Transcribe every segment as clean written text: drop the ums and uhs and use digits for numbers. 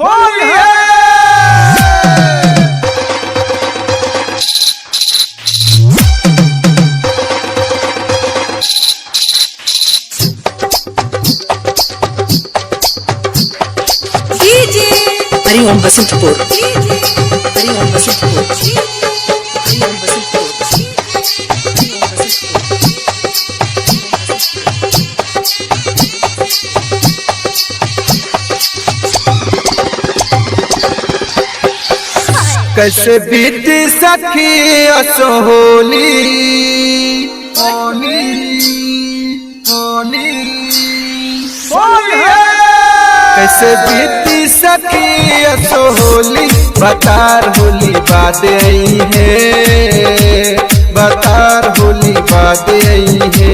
होली है। हरिओम बसंतपुर, हरिओम बसंतपुर, हरिओम बसंतपुर। कैसे बीती सखी असो होली होली होली होली है। कैसे बीती सखी असो होली बतार होली बाद आई है, बतार होली बाद आई है,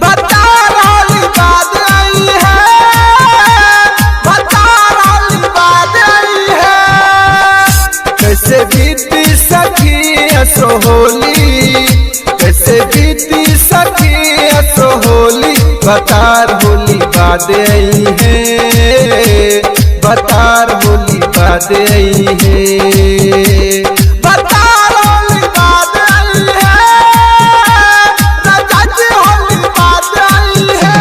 बतार होली बाद आई है, बतार होली बाद आई है। कैसे बीती सखी असो होली, कैसे बीती सखी असो होली बतार होली बाद आई है, बतार होली बाद आई है, बतार होली बाद आई है, राजा जी होली बाद आई है।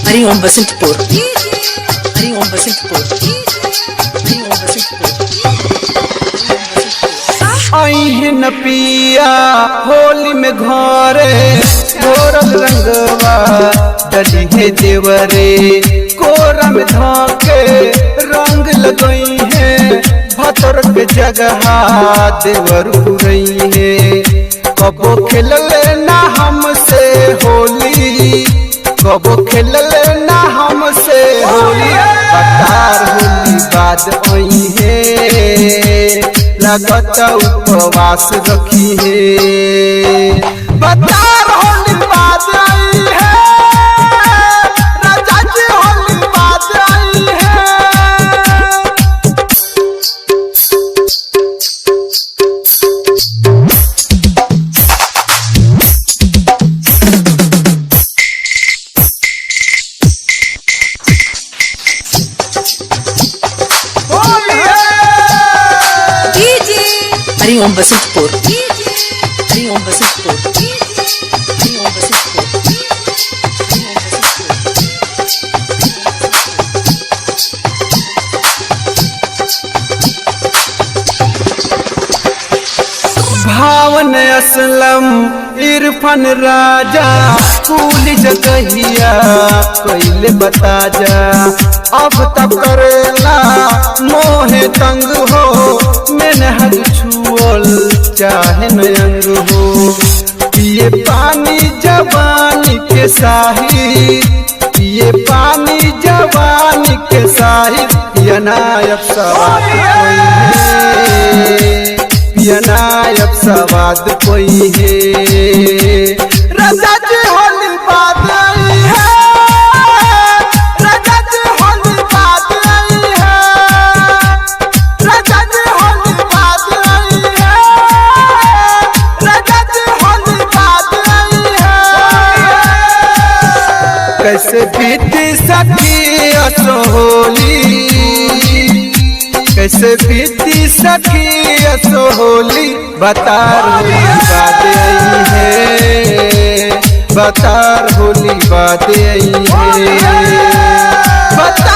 हरिओम बसंतपुर, हरिओम बसंतपुर, हरिओम बसंतपुर। अहिन पिया होली में घरे घोरल रंगवा डली है देवरे, कोरा में धोके रंग लगई है, भतर के जगह देवर रही है। कबो खेलले ना हमसे होली, कबो खेलले ना हमसे होली, बतार होली बाद आई है, लगत उपवास रखी है, बतार होली बाद आई है, राजा जी होली बाद आई है। हरिओम बसंतपुर, हरिओम बसंतपुर, हरिओम बसंतपुर। भावन असलम इरफान राजा फूल जगहिया कैले बता जा, अब तक करेला मोहे तंग हो, मैंने हद छुअल चाहे नयंग हो। पिए पानी जवानी के साही, पिए पानी जवानी के साही, पिया नायक सवाद कोई है, पिया नायक सवाद कोई है, राजा जी होली बाद आई है, राजा जी होली बाद आई है, राजा जी होली बाद आई है, राजा जी होली बाद आई है। कैसे बीती सखी असो होली, कैसे बीती सखी असो होली बतार होली बाद आई है, बतार होली बाद आई है, बतार